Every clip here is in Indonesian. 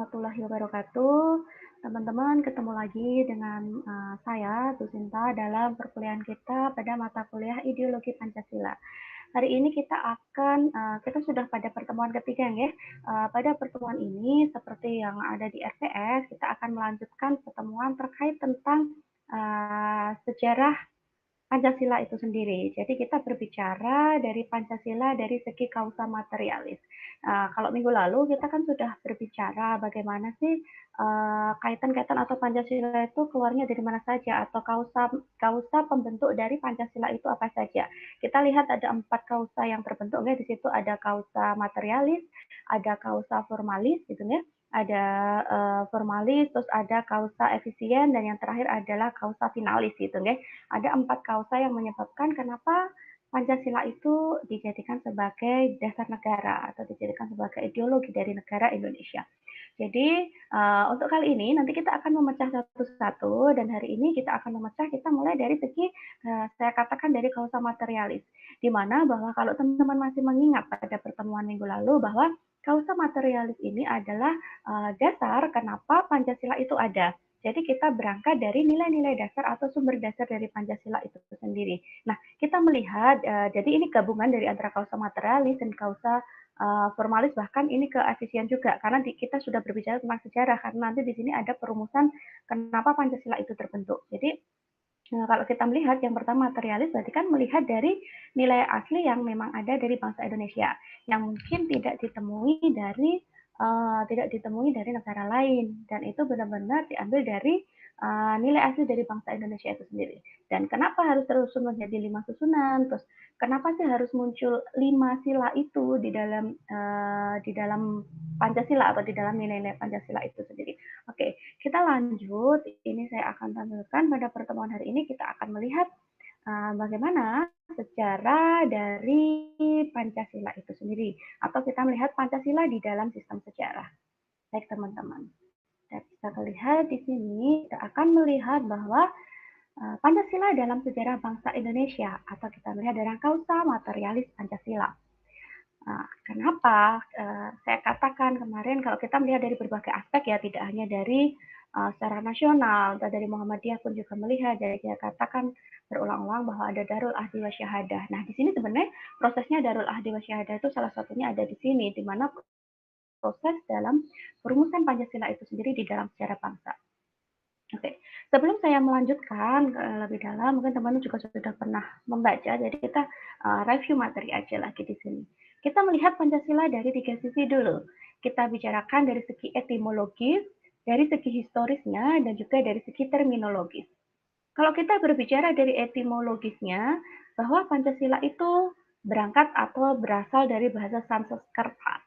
warahmatullahi wabarakatuh. Teman-teman, ketemu lagi dengan saya, Bu Sinta, dalam perkuliahan kita pada mata kuliah Ideologi Pancasila. Hari ini kita sudah pada pertemuan ketiga ya. Pada pertemuan ini, seperti yang ada di RPS, kita akan melanjutkan pertemuan terkait tentang sejarah Pancasila itu sendiri. Jadi kita berbicara dari Pancasila dari segi kausa materialis. Kalau minggu lalu kita kan sudah berbicara bagaimana sih kaitan-kaitan atau Pancasila itu keluarnya dari mana saja atau kausa pembentuk dari Pancasila itu apa saja. Kita lihat ada 4 kausa yang terbentuk ya. Di situ ada kausa materialis, ada kausa formalis gitu ya. Ada formalis, terus ada kausa efisien, dan yang terakhir adalah kausa finalis gitu ya. Ada 4 kausa yang menyebabkan kenapa Pancasila itu dijadikan sebagai dasar negara atau dijadikan sebagai ideologi dari negara Indonesia. Jadi untuk kali ini nanti kita akan memecah satu-satu, dan hari ini kita mulai dari segi saya katakan dari kausa materialis, di mana bahwa kalau teman-teman masih mengingat pada pertemuan minggu lalu bahwa kausa materialis ini adalah dasar kenapa Pancasila itu ada. Jadi kita berangkat dari nilai-nilai dasar atau sumber dasar dari Pancasila itu sendiri. Nah, kita melihat, jadi ini gabungan dari antara kausa materialis dan kausa formalis, bahkan ini ke efisien juga, karena kita sudah berbicara tentang sejarah, karena nanti di sini ada perumusan kenapa Pancasila itu terbentuk. Jadi kalau kita melihat yang pertama materialis, berarti kan melihat dari nilai asli yang memang ada dari bangsa Indonesia, yang mungkin tidak ditemui dari negara lain, dan itu benar-benar diambil dari nilai asli dari bangsa Indonesia itu sendiri. Dan kenapa harus tersusun menjadi 5 susunan? Terus kenapa sih harus muncul 5 sila itu di dalam Pancasila atau di dalam nilai-nilai Pancasila itu sendiri? Oke, kita lanjut. Ini saya akan tampilkan pada pertemuan hari ini. Kita akan melihat bagaimana sejarah dari Pancasila itu sendiri, atau kita melihat Pancasila di dalam sistem sejarah. Baik teman-teman, kita bisa melihat di sini, kita akan melihat bahwa Pancasila dalam sejarah bangsa Indonesia, atau kita melihat dari kausa materialis Pancasila. Kenapa saya katakan kemarin kalau kita melihat dari berbagai aspek ya, tidak hanya dari secara nasional, atau dari Muhammadiyah pun juga melihat, jadi saya katakan berulang-ulang bahwa ada Darul Ahdi wa Syahadah. Nah, di sini sebenarnya prosesnya Darul Ahdi wa Syahadah itu salah satunya ada di sini, di mana proses dalam perumusan Pancasila itu sendiri di dalam sejarah bangsa. Oke, sebelum saya melanjutkan lebih dalam, mungkin teman-teman juga sudah pernah membaca, jadi kita review materi aja lagi di sini. Kita melihat Pancasila dari 3 sisi dulu. Kita bicarakan dari segi etimologis, dari segi historisnya, dan juga dari segi terminologis. Kalau kita berbicara dari etimologisnya, bahwa Pancasila itu berangkat atau berasal dari bahasa Sanskerta.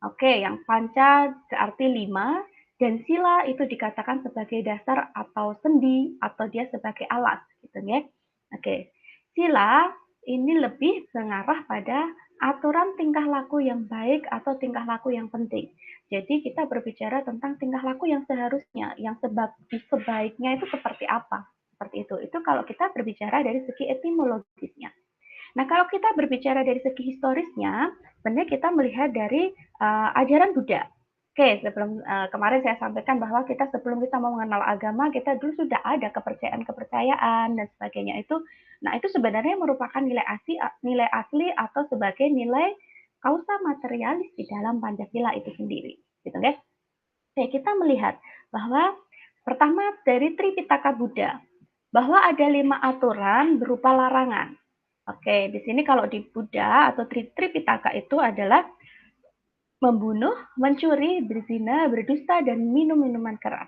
Oke, yang panca berarti 5, dan sila itu dikatakan sebagai dasar atau sendi, atau dia sebagai alas, gitu ya. Oke, sila ini lebih mengarah pada aturan tingkah laku yang baik atau tingkah laku yang penting. Jadi kita berbicara tentang tingkah laku yang seharusnya, yang sebaiknya itu seperti apa. Seperti itu. Itu kalau kita berbicara dari segi etimologisnya. Nah, kalau kita berbicara dari segi historisnya, sebenarnya kita melihat dari ajaran Buddha. Oke, sebelum kemarin saya sampaikan bahwa sebelum kita mau mengenal agama, kita dulu sudah ada kepercayaan dan sebagainya itu. Nah, itu sebenarnya merupakan nilai asli atau sebagai nilai kausa materialis di dalam Pancasila itu sendiri, gitu kan? Oke, kita melihat bahwa pertama dari Tripitaka Buddha, bahwa ada 5 aturan berupa larangan. Oke, di sini kalau di Buddha atau Tripitaka itu adalah membunuh, mencuri, berzina, berdusta, dan minum minuman keras.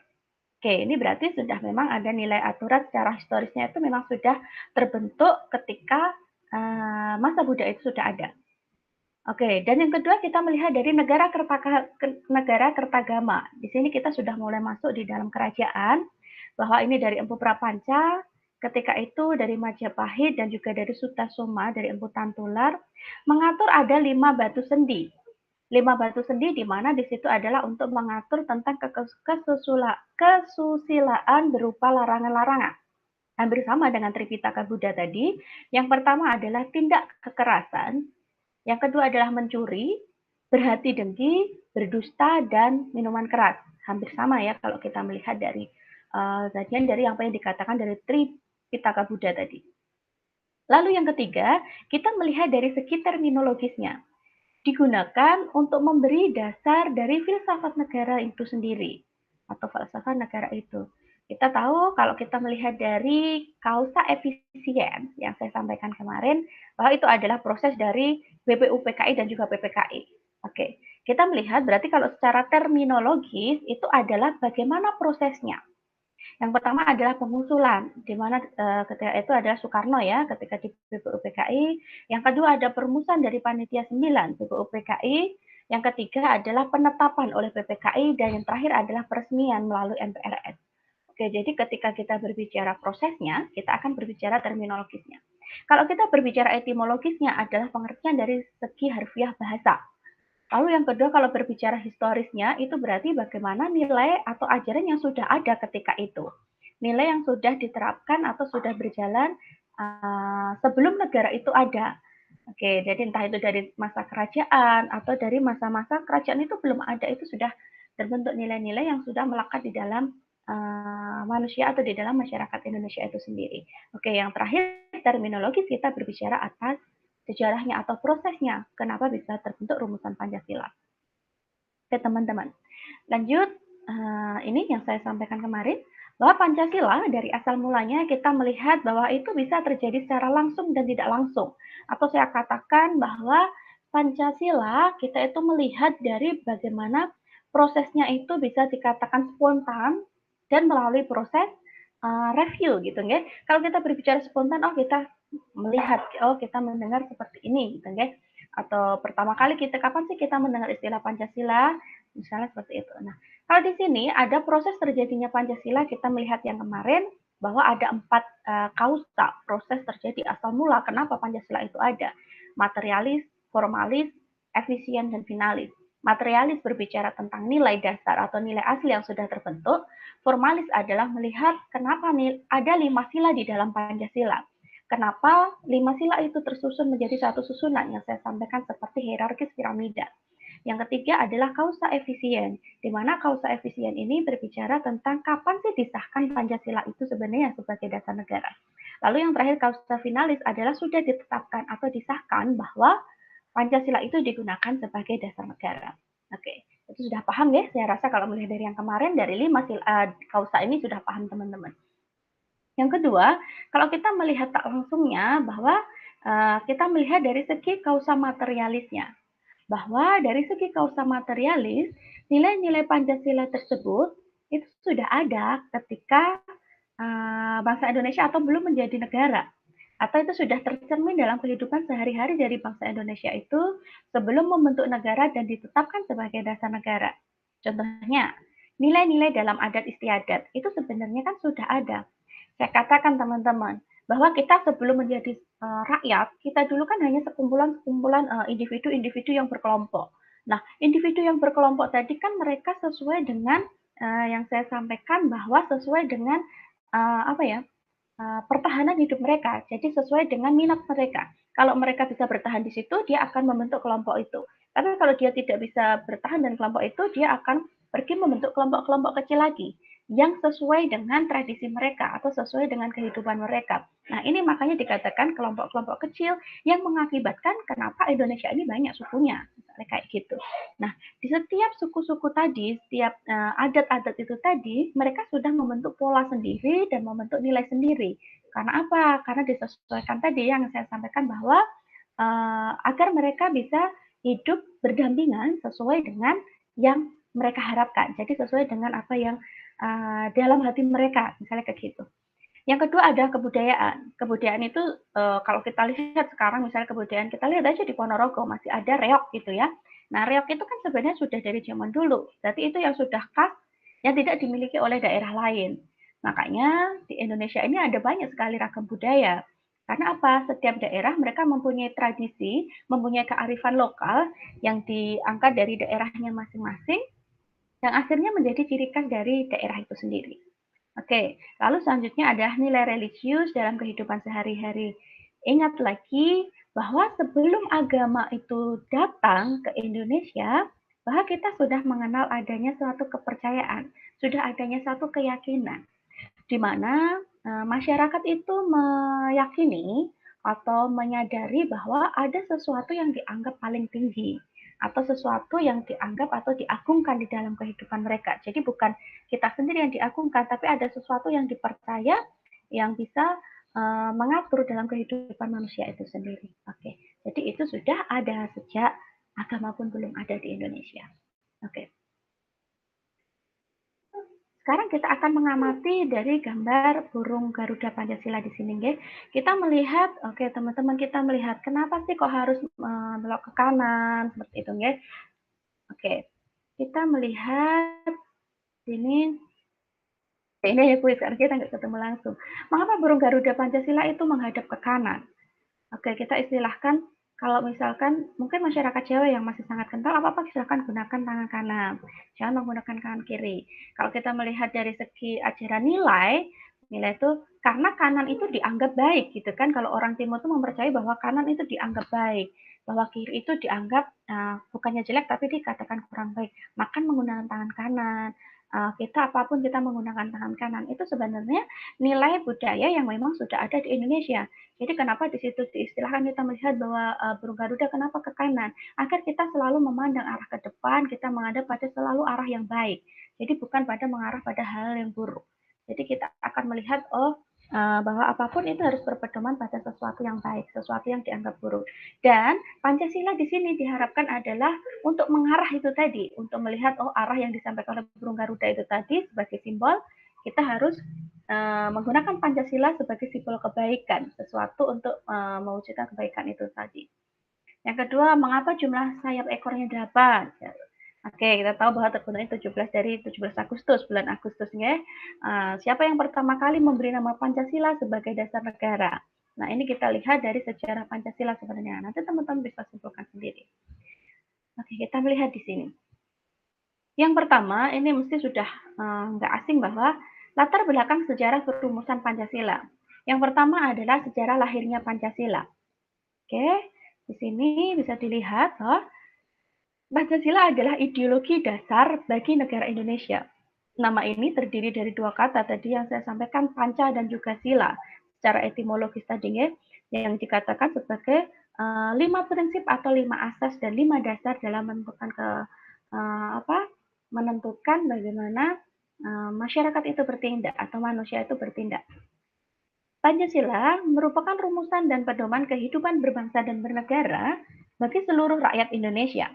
Oke, ini berarti sudah memang ada nilai aturan secara historisnya itu memang sudah terbentuk ketika masa Buddha itu sudah ada. Oke, dan yang kedua kita melihat dari negara Kertagama. Di sini kita sudah mulai masuk di dalam kerajaan, bahwa ini dari Empu Prapanca, ketika itu dari Majapahit dan juga dari Sutasoma, dari Empu Tantular, mengatur ada 5 batu sendi. 5 batu sendi di mana di situ adalah untuk mengatur tentang kesusilaan berupa larangan-larangan. Hampir sama dengan Tripitaka Buddha tadi. Yang pertama adalah tindak kekerasan, yang kedua adalah mencuri, berhati dengki, berdusta, dan minuman keras. Hampir sama ya kalau kita melihat dari bagian dari apa yang dikatakan dari Tripitaka Buddha tadi. Lalu yang ketiga, kita melihat dari segi terminologisnya. Digunakan untuk memberi dasar dari filsafat negara itu sendiri atau falsafah negara itu. Kita tahu kalau kita melihat dari kausa efisien yang saya sampaikan kemarin, bahwa itu adalah proses dari BPUPKI dan juga PPKI. Oke, kita melihat berarti kalau secara terminologis itu adalah bagaimana prosesnya. Yang pertama adalah pengusulan, di mana ketika itu adalah Soekarno ya, ketika di BPUPKI. Yang kedua ada perumusan dari Panitia 9 BPUPKI. Yang ketiga adalah penetapan oleh PPKI, dan yang terakhir adalah peresmian melalui MPRS. Oke, jadi ketika kita berbicara prosesnya, kita akan berbicara terminologisnya. Kalau kita berbicara etimologisnya adalah pengertian dari segi harfiah bahasa. Lalu yang kedua, kalau berbicara historisnya, itu berarti bagaimana nilai atau ajaran yang sudah ada ketika itu. Nilai yang sudah diterapkan atau sudah berjalan sebelum negara itu ada. Oke, jadi entah itu dari masa kerajaan atau dari masa-masa kerajaan itu belum ada, itu sudah terbentuk nilai-nilai yang sudah melekat di dalam manusia atau di dalam masyarakat Indonesia itu sendiri. Oke, yang terakhir terminologi kita berbicara atas sejarahnya atau prosesnya, kenapa bisa terbentuk rumusan Pancasila. Oke teman-teman, lanjut, ini yang saya sampaikan kemarin, bahwa Pancasila dari asal mulanya kita melihat bahwa itu bisa terjadi secara langsung dan tidak langsung. Atau saya katakan bahwa Pancasila kita itu melihat dari bagaimana prosesnya itu bisa dikatakan spontan dan melalui proses review gitu ya. Kalau kita berbicara spontan, oh kita melihat, oh kita mendengar seperti ini gitu ya. Atau pertama kali kita kapan sih kita mendengar istilah Pancasila? Misalnya seperti itu. Nah, kalau di sini ada proses terjadinya Pancasila, kita melihat yang kemarin bahwa ada 4 kausa proses terjadi asal mula kenapa Pancasila itu ada. Materialis, formalis, efisien, dan finalis. Materialis berbicara tentang nilai dasar atau nilai asli yang sudah terbentuk. Formalis adalah melihat kenapa ada 5 sila di dalam Pancasila. Kenapa 5 sila itu tersusun menjadi satu susunan yang saya sampaikan seperti hierarkis piramida. Yang ketiga adalah kausa efisien, di mana kausa efisien ini berbicara tentang kapan sih disahkan Pancasila itu sebenarnya sebagai dasar negara. Lalu yang terakhir kausa finalis adalah sudah ditetapkan atau disahkan bahwa Pancasila itu digunakan sebagai dasar negara. Oke, itu sudah paham ya? Saya rasa kalau melihat dari yang kemarin, dari 5 kausa ini sudah paham teman-teman. Yang kedua, kalau kita melihat tak langsungnya bahwa kita melihat dari segi kausa materialisnya. Bahwa dari segi kausa materialis, nilai-nilai Pancasila tersebut itu sudah ada ketika bangsa Indonesia atau belum menjadi negara. Atau itu sudah tercermin dalam kehidupan sehari-hari dari bangsa Indonesia itu sebelum membentuk negara dan ditetapkan sebagai dasar negara. Contohnya, nilai-nilai dalam adat istiadat itu sebenarnya kan sudah ada. Saya katakan teman-teman, bahwa kita sebelum menjadi rakyat, kita dulu kan hanya sekumpulan-sekumpulan individu-individu yang berkelompok. Nah, individu yang berkelompok tadi kan mereka sesuai dengan yang saya sampaikan bahwa sesuai dengan apa ya, pertahanan hidup mereka. Jadi sesuai dengan minat mereka. Kalau mereka bisa bertahan di situ, dia akan membentuk kelompok itu. Tapi kalau dia tidak bisa bertahan dan kelompok itu, dia akan pergi membentuk kelompok-kelompok kecil lagi yang sesuai dengan tradisi mereka atau sesuai dengan kehidupan mereka. Nah, ini makanya dikatakan kelompok-kelompok kecil yang mengakibatkan kenapa Indonesia ini banyak sukunya, misalnya kayak gitu. Nah, di setiap suku-suku tadi, setiap adat-adat itu tadi, mereka sudah membentuk pola sendiri dan membentuk nilai sendiri. Karena apa? Karena disesuaikan tadi yang saya sampaikan bahwa agar mereka bisa hidup berdampingan sesuai dengan yang mereka harapkan. Jadi sesuai dengan apa yang dalam hati mereka, misalnya kayak gitu. Yang kedua ada kebudayaan. Kebudayaan itu kalau kita lihat sekarang misalnya kebudayaan, kita lihat aja di Ponorogo masih ada reok gitu ya. Nah, reok itu kan sebenarnya sudah dari zaman dulu. Berarti itu yang sudah khas yang tidak dimiliki oleh daerah lain. Makanya di Indonesia ini ada banyak sekali ragam budaya. Karena apa? Setiap daerah mereka mempunyai tradisi, mempunyai kearifan lokal yang diangkat dari daerahnya masing-masing yang akhirnya menjadi ciri khas dari daerah itu sendiri. Oke, lalu selanjutnya ada nilai religius dalam kehidupan sehari-hari. Ingat lagi bahwa sebelum agama itu datang ke Indonesia, bahwa kita sudah mengenal adanya suatu kepercayaan, sudah adanya satu keyakinan, di mana masyarakat itu meyakini atau menyadari bahwa ada sesuatu yang dianggap paling tinggi atau sesuatu yang dianggap atau diagungkan di dalam kehidupan mereka. Jadi bukan kita sendiri yang diagungkan, tapi ada sesuatu yang dipercaya yang bisa mengatur dalam kehidupan manusia itu sendiri. Oke, jadi itu sudah ada sejak agama pun belum ada di Indonesia. Oke. Sekarang kita akan mengamati dari gambar burung Garuda Pancasila di sini, nggih. Kita melihat, oke teman-teman kita melihat kenapa sih kok harus belok ke kanan seperti itu, nggih. Oke. Kita melihat sini ini ya kuis karena kita nggak ketemu langsung. Mengapa burung Garuda Pancasila itu menghadap ke kanan? Oke, kita istilahkan kalau misalkan mungkin masyarakat Jawa yang masih sangat kental, apa-apa silakan gunakan tangan kanan. Jangan menggunakan tangan kiri. Kalau kita melihat dari segi ajaran nilai, nilai itu karena kanan itu dianggap baik gitu kan. Kalau orang timur itu mempercayai bahwa kanan itu dianggap baik, bahwa kiri itu dianggap bukannya jelek tapi dikatakan kurang baik. Makan menggunakan tangan kanan. Kita apapun kita menggunakan tangan kanan itu sebenarnya nilai budaya yang memang sudah ada di Indonesia. Jadi kenapa di situ diistilahkan kita melihat bahwa burung Garuda kenapa ke kanan? Agar kita selalu memandang arah ke depan, kita menghadap pada selalu arah yang baik. Jadi bukan pada mengarah pada hal yang buruk. Jadi kita akan melihat bahwa apapun itu harus berpedoman pada sesuatu yang baik, sesuatu yang dianggap buruk. Dan Pancasila di sini diharapkan adalah untuk mengarah itu tadi, untuk melihat arah yang disampaikan oleh burung Garuda itu tadi sebagai simbol, kita harus menggunakan Pancasila sebagai simbol kebaikan, sesuatu untuk mewujudkan kebaikan itu tadi. Yang kedua, mengapa jumlah sayap ekornya 8? Oke, kita tahu bahwa terbentuknya 17 dari 17 Agustus, bulan Agustusnya. Siapa yang pertama kali memberi nama Pancasila sebagai dasar negara? Nah, ini kita lihat dari sejarah Pancasila sebenarnya. Nanti teman-teman bisa simpulkan sendiri. Oke, kita melihat di sini. Yang pertama, ini mesti sudah nggak asing bahwa latar belakang sejarah perumusan Pancasila. Yang pertama adalah sejarah lahirnya Pancasila. Oke, di sini bisa dilihat bahwa Pancasila adalah ideologi dasar bagi negara Indonesia. Nama ini terdiri dari dua kata tadi yang saya sampaikan, panca dan juga sila. Secara etimologis tadi yang dikatakan sebagai 5 prinsip atau 5 asas dan 5 dasar dalam menentukan bagaimana masyarakat itu bertindak atau manusia itu bertindak. Pancasila merupakan rumusan dan pedoman kehidupan berbangsa dan bernegara bagi seluruh rakyat Indonesia.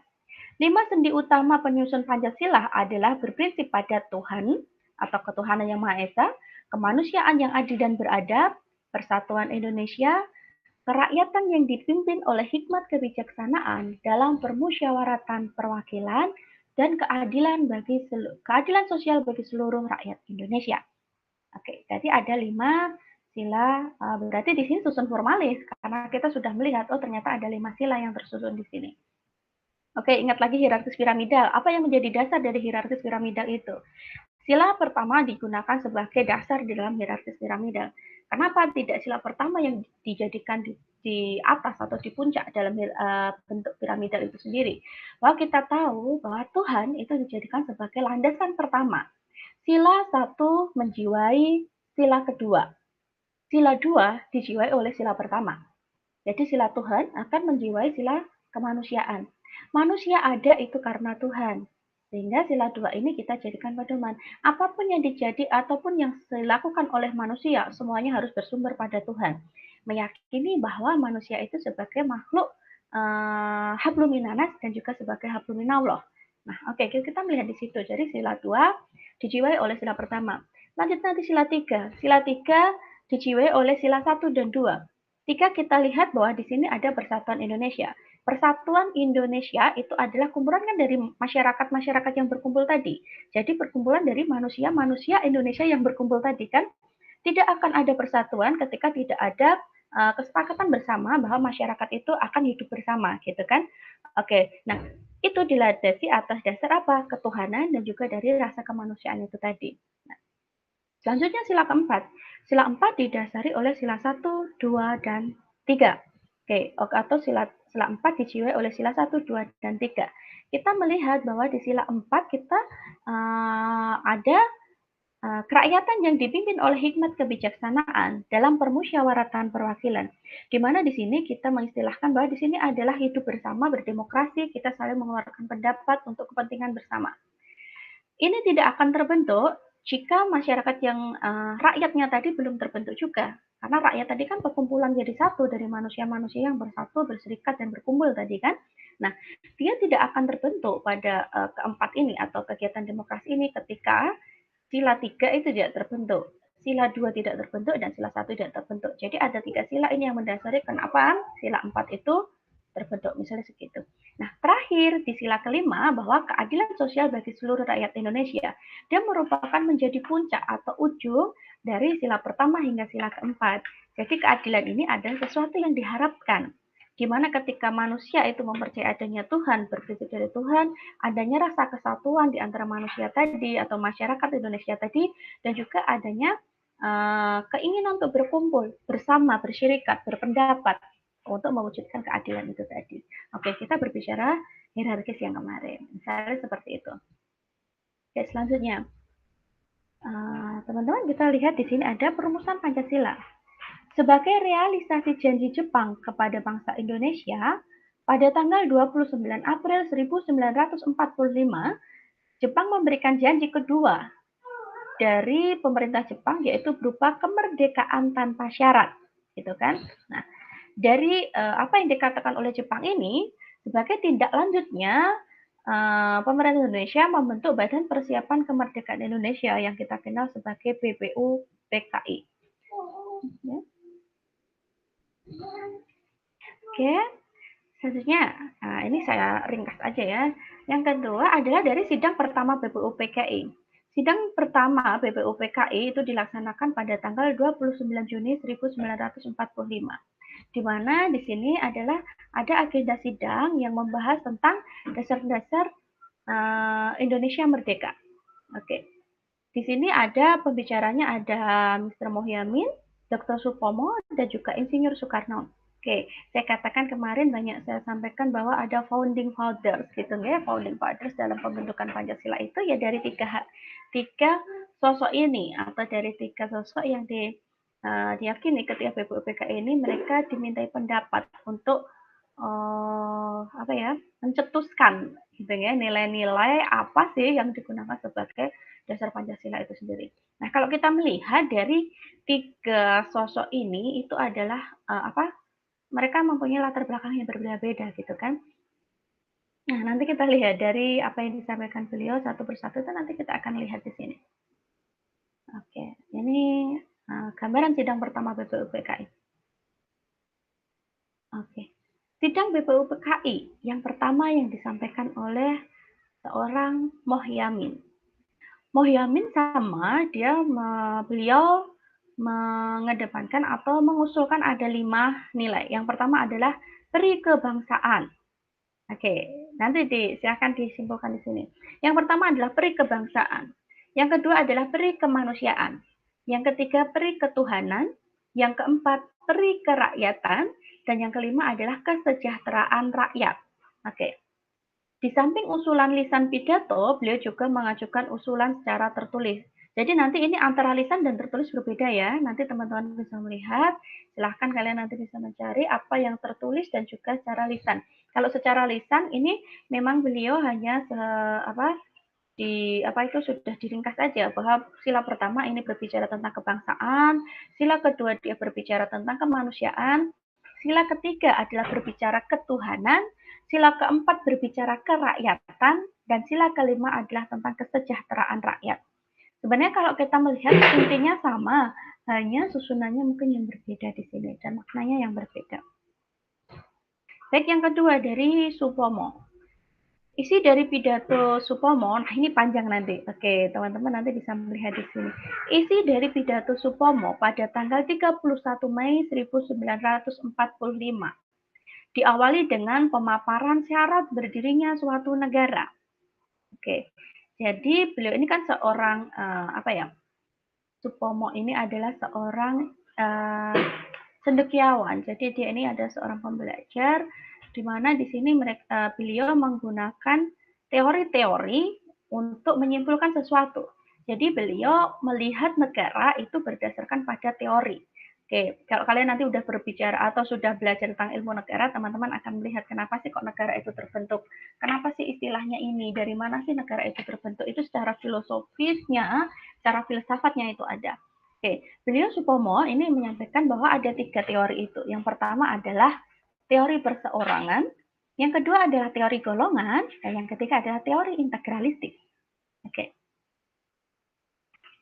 5 sendi utama penyusun Pancasila adalah berprinsip pada Tuhan atau ketuhanan yang Maha Esa, kemanusiaan yang adil dan beradab, persatuan Indonesia, kerakyatan yang dipimpin oleh hikmat kebijaksanaan dalam permusyawaratan perwakilan, dan keadilan sosial bagi seluruh rakyat Indonesia. Oke, jadi ada 5 sila, berarti di sini susun formalis karena kita sudah melihat ternyata ada 5 sila yang tersusun di sini. Oke, ingat lagi hierarkis piramidal. Apa yang menjadi dasar dari hierarkis piramidal itu? Sila pertama digunakan sebagai dasar di dalam hierarkis piramidal. Kenapa tidak sila pertama yang dijadikan di atas atau di puncak dalam bentuk piramidal itu sendiri? Bahwa kita tahu bahwa Tuhan itu dijadikan sebagai landasan pertama. Sila satu menjiwai sila kedua. Sila dua dijiwai oleh sila pertama. Jadi sila Tuhan akan menjiwai sila kemanusiaan. Manusia ada itu karena Tuhan. Sehingga sila dua ini kita jadikan pedoman. Apapun yang dijadi ataupun yang dilakukan oleh manusia, semuanya harus bersumber pada Tuhan. Meyakini bahwa manusia itu sebagai makhluk hablum minanas dan juga sebagai hablum minallah. Nah, oke, kita melihat di situ. Jadi sila dua dijiwai oleh sila pertama. Lanjut nanti sila tiga. Sila tiga dijiwai oleh sila satu dan dua. Jika kita lihat bahwa di sini ada Persatuan Indonesia. Persatuan Indonesia itu adalah kumpulan kan dari masyarakat-masyarakat yang berkumpul tadi. Jadi perkumpulan dari manusia-manusia Indonesia yang berkumpul tadi kan. Tidak akan ada persatuan ketika tidak ada kesepakatan bersama bahwa masyarakat itu akan hidup bersama, gitu kan? Oke, nah itu dilandasi atas dasar apa? Ketuhanan dan juga dari rasa kemanusiaan itu tadi. Nah, selanjutnya sila keempat. Sila 4 didasari oleh sila 1, 2, dan 3. Oke, atau sila 4 dijiwai oleh sila 1, 2, dan 3. kita melihat bahwa di sila 4 kita ada kerakyatan yang dipimpin oleh hikmat kebijaksanaan dalam permusyawaratan perwakilan, di mana di sini kita mengistilahkan bahwa di sini adalah hidup bersama, berdemokrasi, kita saling mengeluarkan pendapat untuk kepentingan bersama. Ini tidak akan terbentuk jika masyarakat yang rakyatnya tadi belum terbentuk juga, karena rakyat tadi kan perkumpulan jadi satu dari manusia-manusia yang bersatu, berserikat dan berkumpul tadi kan. Nah, dia tidak akan terbentuk pada keempat ini atau kegiatan demokrasi ini ketika sila 3 itu tidak terbentuk, sila 2 tidak terbentuk, dan sila 1 tidak terbentuk. Jadi ada 3 sila ini yang mendasari kenapa sila 4 itu terbentuk, misalnya segitu. Nah, terakhir di sila kelima bahwa keadilan sosial bagi seluruh rakyat Indonesia, dia merupakan menjadi puncak atau ujung dari sila pertama hingga sila keempat. Jadi keadilan ini adalah sesuatu yang diharapkan, di mana ketika manusia itu mempercayai adanya Tuhan, berprinsip dari Tuhan, adanya rasa kesatuan di antara manusia tadi atau masyarakat Indonesia tadi, dan juga adanya keinginan untuk berkumpul bersama, bersyirikat, berpendapat untuk mewujudkan keadilan itu tadi. Oke, kita berbicara hierarkis yang kemarin, misalnya seperti itu. Oke, selanjutnya, teman-teman kita lihat di sini ada perumusan Pancasila. Sebagai realisasi janji Jepang kepada bangsa Indonesia, pada tanggal 29 April 1945, Jepang memberikan janji kedua dari pemerintah Jepang, yaitu berupa kemerdekaan tanpa syarat, gitu kan? Nah, dari apa yang dikatakan oleh Jepang ini, sebagai tindak lanjutnya, pemerintah Indonesia membentuk Badan Persiapan Kemerdekaan Indonesia yang kita kenal sebagai BPUPKI. Ya. Oke, selanjutnya, ini saya ringkas aja ya. Yang kedua adalah dari sidang pertama BPUPKI. Sidang pertama BPUPKI itu dilaksanakan pada tanggal 29 Juni 1945. Di mana di sini adalah ada agenda sidang yang membahas tentang dasar-dasar Indonesia Merdeka. Oke. Di sini ada pembicaranya ada Mr. Mohyamin, Dr. Supomo, dan juga Insinyur Soekarno. Oke, saya katakan kemarin banyak saya sampaikan bahwa ada founding fathers gitu ya, founding fathers dalam pembentukan Pancasila itu ya dari tiga sosok ini atau dari tiga sosok yang diyakini ketika BPUPKI ini mereka dimintai pendapat untuk apa ya, mencetuskan gitu ya nilai-nilai apa sih yang digunakan sebagai dasar Pancasila itu sendiri. Nah, kalau kita melihat dari tiga sosok ini itu adalah mereka mempunyai latar belakang yang berbeda-beda gitu kan. Nah, nanti kita lihat dari apa yang disampaikan beliau satu persatu itu nanti kita akan lihat di sini. Oke, ini gambaran sidang pertama BPUPKI. Oke, sidang BPUPKI yang pertama yang disampaikan oleh seorang Mohyamin. Mohyamin sama beliau mengedepankan atau mengusulkan ada 5 nilai. Yang pertama adalah peri kebangsaan. Oke, nanti silakan disimpulkan di sini. Yang pertama adalah peri kebangsaan. Yang kedua adalah peri kemanusiaan. Yang ketiga peri ketuhanan. Yang keempat peri kerakyatan. Dan yang kelima adalah kesejahteraan rakyat. Oke. Di samping usulan lisan pidato, beliau juga mengajukan usulan secara tertulis. Jadi nanti ini antara lisan dan tertulis berbeda ya. Nanti teman-teman bisa melihat, silahkan kalian nanti bisa mencari apa yang tertulis dan juga secara lisan. Kalau secara lisan ini memang beliau hanya itu sudah diringkas saja bahwa sila pertama ini berbicara tentang kebangsaan, sila kedua dia berbicara tentang kemanusiaan, sila ketiga adalah berbicara ketuhanan, sila keempat berbicara kerakyatan, dan sila kelima adalah tentang kesejahteraan rakyat. Sebenarnya kalau kita melihat intinya sama, hanya susunannya mungkin yang berbeda di sini dan maknanya yang berbeda. Baik, yang kedua dari Supomo. Isi dari pidato Supomo, nah ini panjang nanti. Oke, teman-teman nanti bisa melihat di sini. Isi dari pidato Supomo pada tanggal 31 Mei 1945. Diawali dengan pemaparan syarat berdirinya suatu negara. Oke, jadi beliau ini kan seorang Supomo ini adalah seorang cendekiawan. Jadi dia ini ada seorang pembelajar, di mana di sini beliau menggunakan teori-teori untuk menyimpulkan sesuatu. Jadi beliau melihat negara itu berdasarkan pada teori. Oke, kalau kalian nanti udah berbicara atau sudah belajar tentang ilmu negara, teman-teman akan melihat kenapa sih kok negara itu terbentuk, kenapa sih istilahnya ini, dari mana sih negara itu terbentuk, itu secara filosofisnya, secara filsafatnya itu ada. Oke, beliau Supomo ini menyampaikan bahwa ada 3 teori itu. Yang pertama adalah teori perseorangan, yang kedua adalah teori golongan, dan yang ketiga adalah teori integralistik. Oke.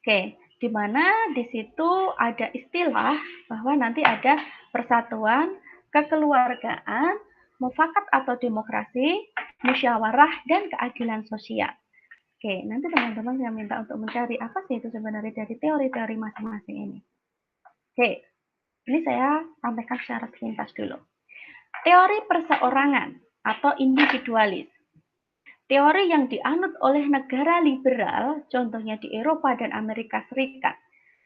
Oke, di mana di situ ada istilah bahwa nanti ada persatuan, kekeluargaan, mufakat atau demokrasi, musyawarah, dan keadilan sosial. Oke, nanti teman-teman saya minta untuk mencari apa sih itu sebenarnya dari teori-teori masing-masing ini. Oke, ini saya sampaikan secara sepintas dulu. Teori perseorangan atau individualis. Teori yang dianut oleh negara liberal, contohnya di Eropa dan Amerika Serikat.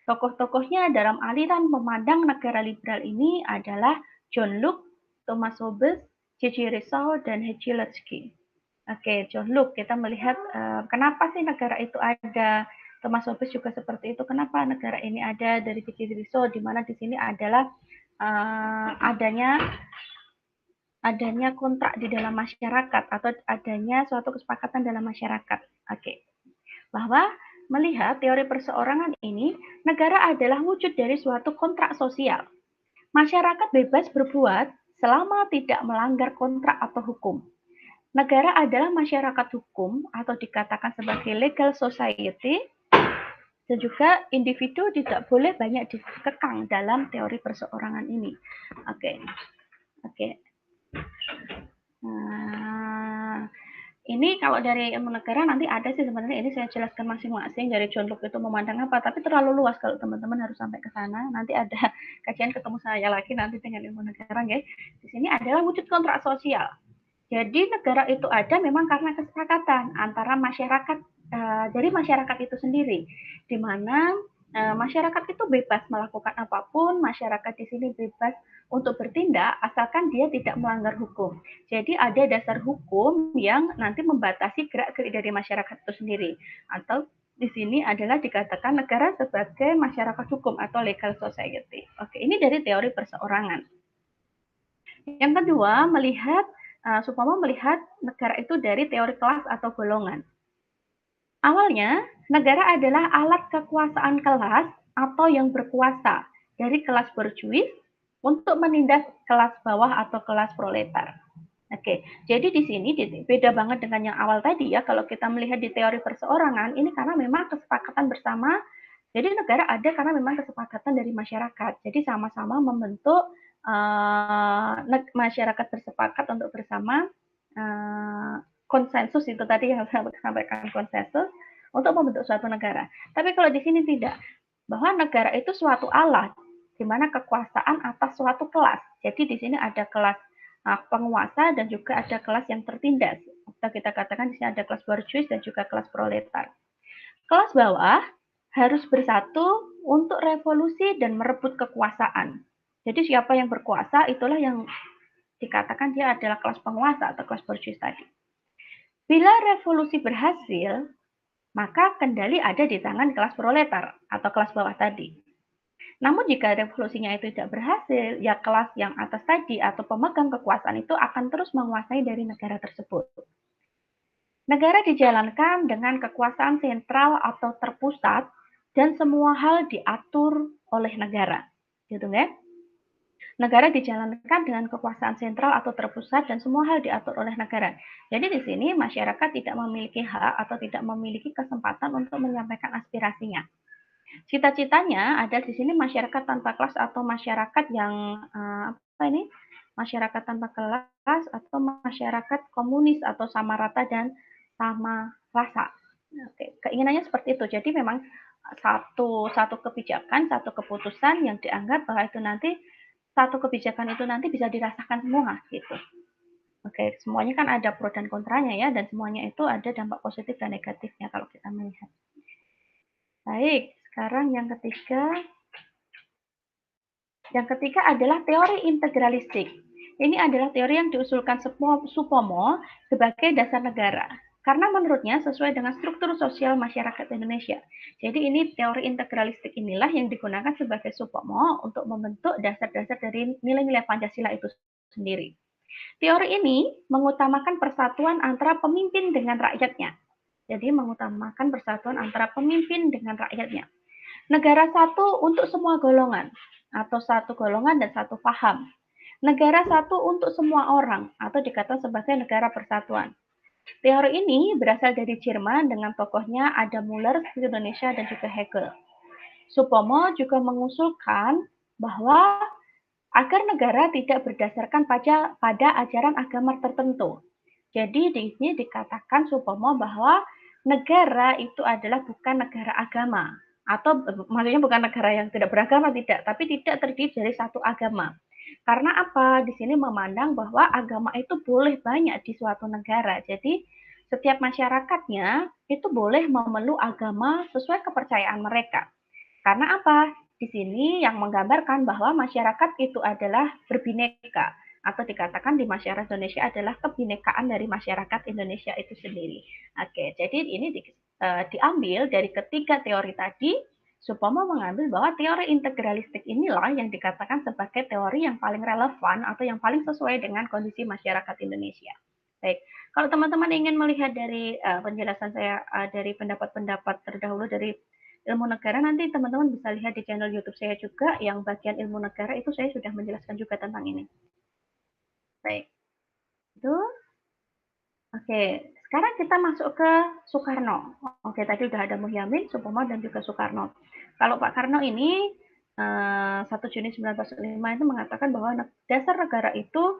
Tokoh-tokohnya dalam aliran memandang negara liberal ini adalah John Locke, Thomas Hobbes, J.J. Rousseau, dan H.G. Oke, John Locke, kita melihat kenapa sih negara itu ada. Thomas Hobbes juga seperti itu. Kenapa negara ini ada dari J.J. Rousseau, di mana di sini adalah adanya kontrak di dalam masyarakat atau adanya suatu kesepakatan dalam masyarakat. Oke. Bahwa melihat teori perseorangan ini, negara adalah wujud dari suatu kontrak sosial. Masyarakat bebas berbuat selama tidak melanggar kontrak atau hukum. Negara adalah masyarakat hukum atau dikatakan sebagai legal society, dan juga individu tidak boleh banyak dikekang dalam teori perseorangan ini. Oke. Oke. Nah, ini kalau dari ilmu negara nanti ada sih sebenarnya, ini saya jelaskan masing-masing dari John Locke itu memandang apa, tapi terlalu luas kalau teman-teman harus sampai ke sana. Nanti ada kajian ketemu saya lagi nanti dengan ilmu negara, guys. Di sini adalah wujud kontrak sosial. Jadi negara itu ada memang karena kesepakatan antara masyarakat dari masyarakat itu sendiri, di mana masyarakat itu bebas melakukan apapun, masyarakat di sini bebas untuk bertindak asalkan dia tidak melanggar hukum. Jadi ada dasar hukum yang nanti membatasi gerak-gerik dari masyarakat itu sendiri. Atau di sini adalah dikatakan negara sebagai masyarakat hukum atau legal society. Oke, ini dari teori perseorangan. Yang kedua, Supomo melihat negara itu dari teori kelas atau golongan. Awalnya, negara adalah alat kekuasaan kelas atau yang berkuasa dari kelas borjuis untuk menindas kelas bawah atau kelas proletar. Oke, jadi di sini beda banget dengan yang awal tadi ya. Kalau kita melihat di teori perseorangan, ini karena memang kesepakatan bersama. Jadi negara ada karena memang kesepakatan dari masyarakat. Jadi sama-sama membentuk masyarakat bersepakat untuk bersama konsensus itu tadi yang saya sampaikan, konsensus untuk membentuk suatu negara. Tapi kalau di sini tidak, bahwa negara itu suatu alat di mana kekuasaan atas suatu kelas. Jadi di sini ada kelas penguasa dan juga ada kelas yang tertindas. Atau kita katakan di sini ada kelas borjuis dan juga kelas proletar. Kelas bawah harus bersatu untuk revolusi dan merebut kekuasaan. Jadi siapa yang berkuasa itulah yang dikatakan dia adalah kelas penguasa atau kelas borjuis tadi. Bila revolusi berhasil, maka kendali ada di tangan kelas proletar atau kelas bawah tadi. Namun jika revolusinya itu tidak berhasil, ya kelas yang atas tadi atau pemegang kekuasaan itu akan terus menguasai dari negara tersebut. Negara dijalankan dengan kekuasaan sentral atau terpusat dan semua hal diatur oleh negara. Gitu kan? Negara dijalankan dengan kekuasaan sentral atau terpusat dan semua hal diatur oleh negara. Jadi di sini masyarakat tidak memiliki hak atau tidak memiliki kesempatan untuk menyampaikan aspirasinya. Cita-citanya ada di sini masyarakat tanpa kelas atau masyarakat yang masyarakat tanpa kelas atau masyarakat komunis atau sama rata dan sama rasa. Oke, keinginannya seperti itu. Jadi memang satu kebijakan, satu keputusan yang dianggap bahwa itu nanti satu kebijakan itu nanti bisa dirasakan semua gitu. Oke, semuanya kan ada pro dan kontranya ya, dan semuanya itu ada dampak positif dan negatifnya kalau kita melihat. Baik, sekarang yang ketiga. Yang ketiga adalah teori integralistik. Ini adalah teori yang diusulkan Supomo sebagai dasar negara. Karena menurutnya sesuai dengan struktur sosial masyarakat Indonesia. Jadi ini teori integralistik inilah yang digunakan sebagai Supomo untuk membentuk dasar-dasar dari nilai-nilai Pancasila itu sendiri. Teori ini mengutamakan persatuan antara pemimpin dengan rakyatnya. Jadi mengutamakan persatuan antara pemimpin dengan rakyatnya. Negara satu untuk semua golongan, atau satu golongan dan satu paham. Negara satu untuk semua orang, atau dikatakan sebagai negara persatuan. Teori ini berasal dari Jerman dengan tokohnya Adam Muller, Indonesia, dan juga Hegel. Supomo juga mengusulkan bahwa agar negara tidak berdasarkan pada ajaran agama tertentu. Jadi di sini dikatakan Supomo bahwa negara itu adalah bukan negara agama, atau maksudnya bukan negara yang tidak beragama, tidak, tapi tidak terdiri dari satu agama. Karena apa? Di sini memandang bahwa agama itu boleh banyak di suatu negara. Jadi setiap masyarakatnya itu boleh memeluk agama sesuai kepercayaan mereka. Karena apa? Di sini yang menggambarkan bahwa masyarakat itu adalah berbineka, atau dikatakan di masyarakat Indonesia adalah kebinekaan dari masyarakat Indonesia itu sendiri. Oke, jadi ini diambil dari ketiga teori tadi. Supomo mengambil bahwa teori integralistik inilah yang dikatakan sebagai teori yang paling relevan atau yang paling sesuai dengan kondisi masyarakat Indonesia. Baik, kalau teman-teman ingin melihat dari penjelasan saya dari pendapat-pendapat terdahulu dari ilmu negara, nanti teman-teman bisa lihat di channel YouTube saya juga yang bagian ilmu negara itu saya sudah menjelaskan juga tentang ini. Baik, itu. Oke, sekarang kita masuk ke Soekarno. Oke, tadi udah ada Muhyamin, Supomo, dan juga Soekarno. Kalau Pak Karno ini 1 Juni 1945 itu mengatakan bahwa dasar negara itu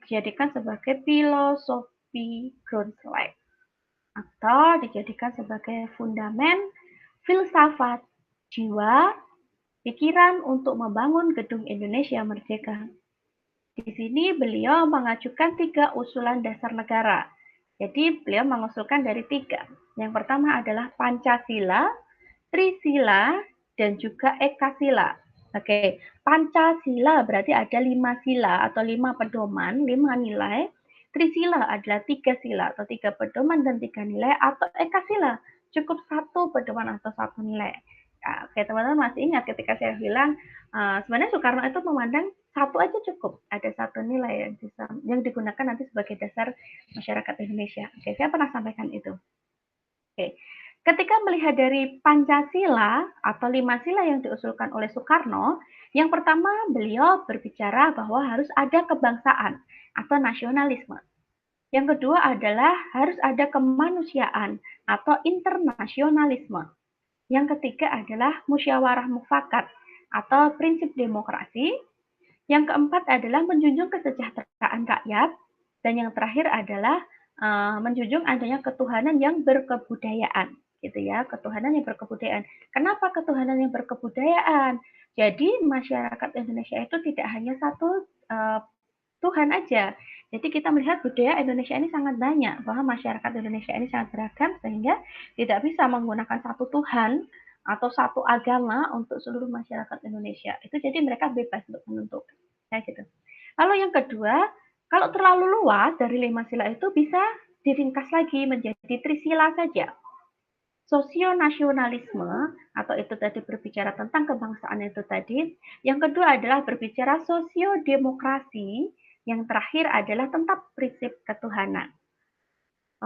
dijadikan sebagai filosofi Grundflag atau dijadikan sebagai fundamen filsafat jiwa pikiran untuk membangun gedung Indonesia Merdeka. Di sini beliau mengajukan 3 usulan dasar negara. Jadi beliau mengusulkan dari 3. Yang pertama adalah Pancasila, Trisila, dan juga Ekasila. Oke, Pancasila berarti ada 5 sila atau 5 pedoman, 5 nilai. Trisila adalah 3 sila atau 3 pedoman dan 3 nilai, atau Ekasila cukup 1 pedoman atau 1 nilai. Nah, oke, teman-teman masih ingat ketika saya bilang sebenarnya Soekarno itu memandang 1 aja cukup, ada 1 nilai yang digunakan nanti sebagai dasar masyarakat Indonesia. Oke, saya pernah sampaikan itu. Oke, ketika melihat dari Pancasila atau 5 sila yang diusulkan oleh Soekarno, yang pertama beliau berbicara bahwa harus ada kebangsaan atau nasionalisme. Yang kedua adalah harus ada kemanusiaan atau internasionalisme. Yang ketiga adalah musyawarah mufakat atau prinsip demokrasi. Yang keempat adalah menjunjung kesejahteraan rakyat. Dan yang terakhir adalah menjunjung adanya ketuhanan yang berkebudayaan. Gitu ya, ketuhanan yang berkebudayaan. Kenapa ketuhanan yang berkebudayaan? Jadi masyarakat Indonesia itu tidak hanya satu Tuhan aja. Jadi kita melihat budaya Indonesia ini sangat banyak, bahwa masyarakat Indonesia ini sangat beragam, sehingga tidak bisa menggunakan satu Tuhan atau satu agama untuk seluruh masyarakat Indonesia. Itu jadi mereka bebas untuk menentukan. Kayak gitu. Lalu yang kedua, kalau terlalu luas dari 5 sila itu bisa diringkas lagi menjadi trisila saja. Sosionasionalisme atau itu tadi berbicara tentang kebangsaan itu tadi. Yang kedua adalah berbicara sosiodemokrasi. Yang terakhir adalah tentang prinsip ketuhanan.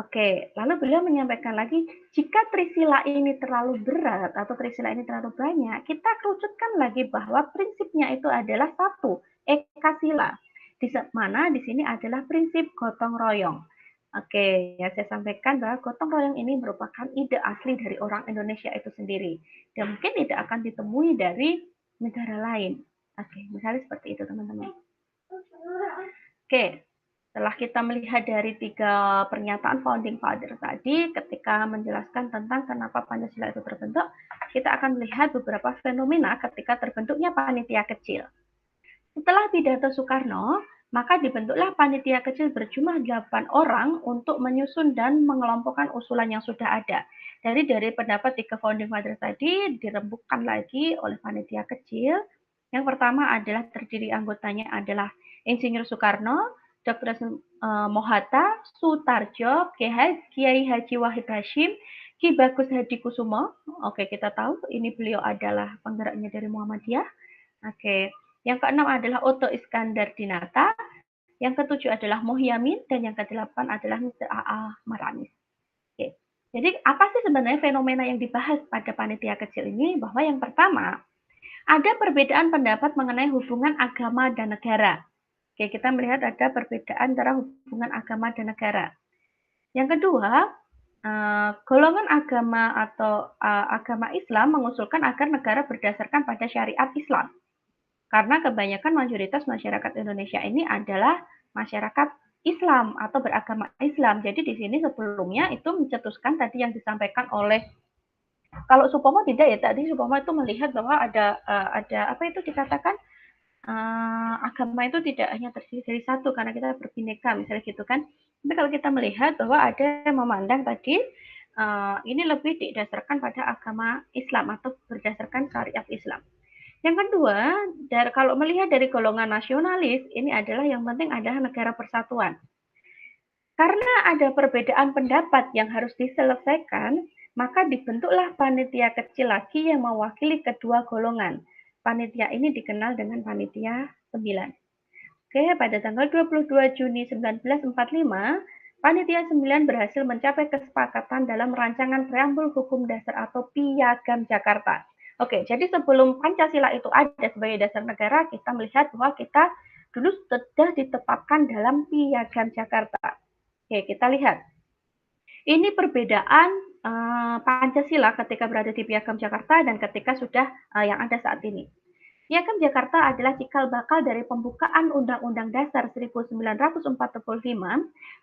Oke, lalu beliau menyampaikan lagi, jika trisila ini terlalu berat atau trisila ini terlalu banyak, kita kerucutkan lagi bahwa prinsipnya itu adalah 1, ekasila. Di mana di sini adalah prinsip gotong royong. Oke, ya saya sampaikan bahwa gotong royong ini merupakan ide asli dari orang Indonesia itu sendiri. Dan mungkin tidak akan ditemui dari negara lain. Oke, misalnya seperti itu teman-teman. Oke, setelah kita melihat dari 3 pernyataan founding father tadi, ketika menjelaskan tentang kenapa Pancasila itu terbentuk, kita akan melihat beberapa fenomena ketika terbentuknya panitia kecil. Setelah pidato Soekarno, maka dibentuklah panitia kecil berjumlah 8 orang untuk menyusun dan mengelompokkan usulan yang sudah ada. Dari pendapat 3 founding father tadi dirembukkan lagi oleh panitia kecil. Yang pertama adalah terdiri anggotanya adalah Insinyur Soekarno, Dr. Mohatta, Sutarjo, Kiai Haji Wahid Hashim, Ki Bagus Hadi Kusumo. Oke, kita tahu ini beliau adalah penggeraknya dari Muhammadiyah. Oke, yang keenam adalah Oto Iskandar Dinata, yang ketujuh adalah Mohyamin, dan yang kedelapan adalah Mr. A.A. Maranis. Oke. Jadi apa sih sebenarnya fenomena yang dibahas pada panitia kecil ini? Bahwa yang pertama, ada perbedaan pendapat mengenai hubungan agama dan negara. Oke, kita melihat ada perbedaan antara hubungan agama dan negara. Yang kedua, golongan agama atau agama Islam mengusulkan agar negara berdasarkan pada syariat Islam. Karena kebanyakan mayoritas masyarakat Indonesia ini adalah masyarakat Islam atau beragama Islam. Jadi di sini sebelumnya itu mencetuskan tadi yang disampaikan oleh, kalau Supomo tidak ya, tadi Supomo itu melihat bahwa ada apa itu dikatakan agama itu tidak hanya terdiri dari satu karena kita berbineka misalnya gitu kan. Tapi kalau kita melihat bahwa ada yang memandang tadi ini lebih didasarkan pada agama Islam atau berdasarkan syariat Islam. Yang kedua, kalau melihat dari golongan nasionalis, ini adalah yang penting adalah negara persatuan. Karena ada perbedaan pendapat yang harus diselesaikan, maka dibentuklah panitia kecil lagi yang mewakili kedua golongan. Panitia ini dikenal dengan panitia 9. Oke, pada tanggal 22 Juni 1945, panitia 9 berhasil mencapai kesepakatan dalam rancangan preambul hukum dasar atau Piagam Jakarta. Oke, jadi sebelum Pancasila itu ada sebagai dasar negara, kita melihat bahwa kita dulu sudah ditetapkan dalam Piagam Jakarta. Oke, kita lihat. Ini perbedaan Pancasila ketika berada di Piagam Jakarta dan ketika sudah yang ada saat ini. Piagam Jakarta adalah cikal bakal dari pembukaan Undang-Undang Dasar 1945,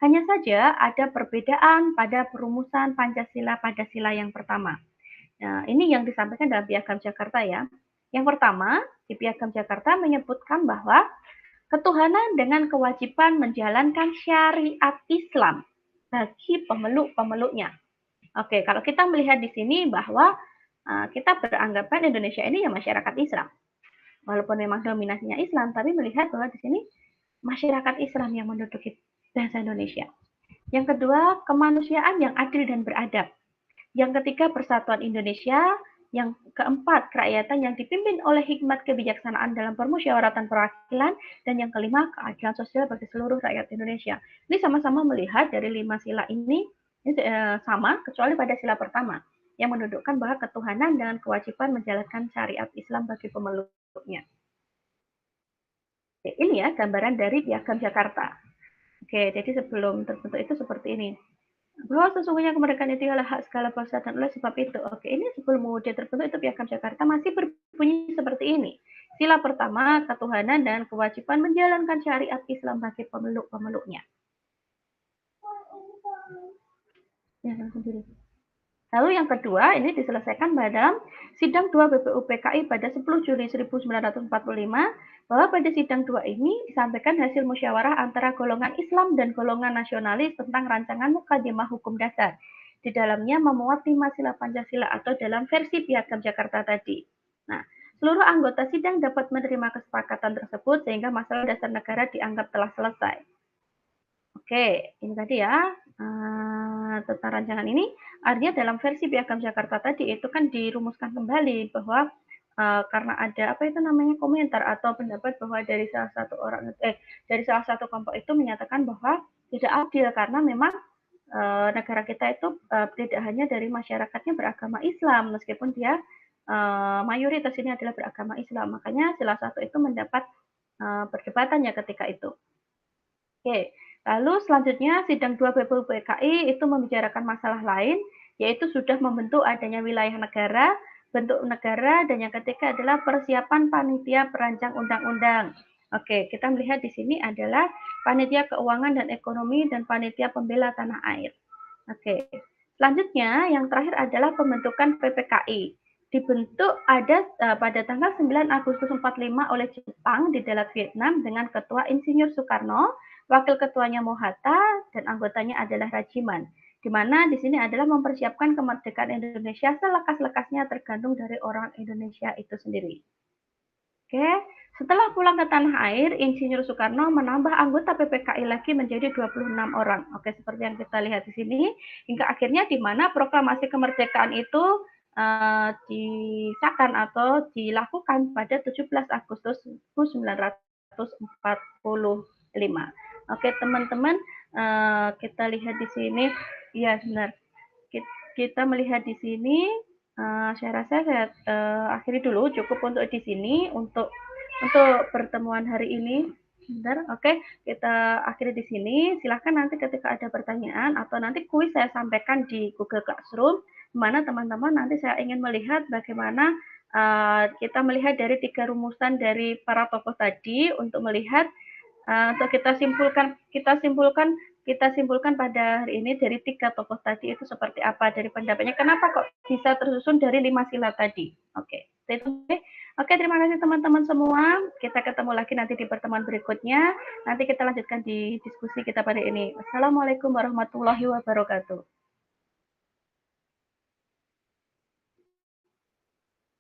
hanya saja ada perbedaan pada perumusan Pancasila pada sila yang pertama. Nah, ini yang disampaikan dalam Piagam Jakarta ya. Yang pertama, di Piagam Jakarta menyebutkan bahwa ketuhanan dengan kewajiban menjalankan syariat Islam bagi pemeluk-pemeluknya. Oke, kalau kita melihat di sini bahwa kita beranggapan Indonesia ini ya masyarakat Islam. Walaupun memang dominasinya Islam, tapi melihat bahwa di sini masyarakat Islam yang menduduki bangsa Indonesia. Yang kedua, kemanusiaan yang adil dan beradab. Yang ketiga, persatuan Indonesia. Yang keempat, kerakyatan yang dipimpin oleh hikmat kebijaksanaan dalam permusyawaratan perwakilan. Dan yang kelima, keadilan sosial bagi seluruh rakyat Indonesia. Ini sama-sama melihat dari 5 sila ini sama, kecuali pada sila pertama, yang menundukkan bahwa ketuhanan dengan kewajiban menjalankan syariat Islam bagi pemeluknya. Ini ya gambaran dari Piagam Jakarta. Oke, jadi sebelum terbentuk itu seperti ini. Bahwa sesungguhnya kemerdekaan itu adalah hak segala bangsa dan oleh sebab itu. Oke, ini sebelum dia terbentuk itu Piagam Jakarta masih berbunyi seperti ini. Sila pertama, ketuhanan dan kewajiban menjalankan syariat Islam bagi pemeluk-pemeluknya. Ya, sendiri. Lalu yang kedua, ini diselesaikan pada sidang 2 BPUPKI pada 10 Juli 1945, bahwa pada sidang 2 ini disampaikan hasil musyawarah antara golongan Islam dan golongan nasionalis tentang rancangan Mukadimah Hukum Dasar. Di dalamnya memuat 5 sila Pancasila atau dalam versi Piagam Jakarta tadi. Nah, seluruh anggota sidang dapat menerima kesepakatan tersebut sehingga masalah dasar negara dianggap telah selesai. Oke, ini tadi ya tentang rancangan ini. Artinya dalam versi Piagam Jakarta tadi itu kan dirumuskan kembali bahwa karena ada apa itu namanya komentar atau pendapat bahwa dari salah satu kelompok itu menyatakan bahwa tidak adil karena memang negara kita itu tidak hanya dari masyarakatnya beragama Islam meskipun dia mayoritas ini adalah beragama Islam. Makanya salah satu itu mendapat perdebatannya ketika itu. Oke. Lalu selanjutnya sidang 2 BPUPKI itu membicarakan masalah lain, yaitu sudah membentuk adanya wilayah negara, bentuk negara, dan yang ketiga adalah persiapan panitia perancang undang-undang. Oke, kita melihat di sini adalah panitia keuangan dan ekonomi dan panitia pembela tanah air. Oke, selanjutnya yang terakhir adalah pembentukan PPKI. Dibentuk ada pada tanggal 9 Agustus 45 oleh Jepang di Dalat Vietnam dengan Ketua Insinyur Soekarno, Wakil Ketuanya Mohatta, dan anggotanya adalah Rajiman. Di mana di sini adalah mempersiapkan kemerdekaan Indonesia selekas-lekasnya tergantung dari orang Indonesia itu sendiri. Oke, Setelah pulang ke tanah air, Insinyur Soekarno menambah anggota PPKI lagi menjadi 26 orang. Oke, seperti yang kita lihat di sini, hingga akhirnya di mana proklamasi kemerdekaan itu disahkan atau dilakukan pada 17 Agustus 1945. Oke, teman-teman, kita lihat di sini, ya benar. Kita melihat di sini, saya rasa saya akhiri dulu, cukup untuk di sini untuk pertemuan hari ini. Bentar, oke, kita akhiri di sini. Silahkan nanti ketika ada pertanyaan atau nanti kuis saya sampaikan di Google Classroom, di mana teman-teman nanti saya ingin melihat bagaimana kita melihat dari 3 rumusan dari para tokoh tadi untuk melihat untuk kita simpulkan pada hari ini dari 3 tokoh tadi itu seperti apa dari pendapatnya. Kenapa kok bisa tersusun dari 5 sila tadi? Oke, itu. Oke, terima kasih teman-teman semua. Kita ketemu lagi nanti di pertemuan berikutnya. Nanti kita lanjutkan di diskusi kita pada ini. Wassalamualaikum warahmatullahi wabarakatuh.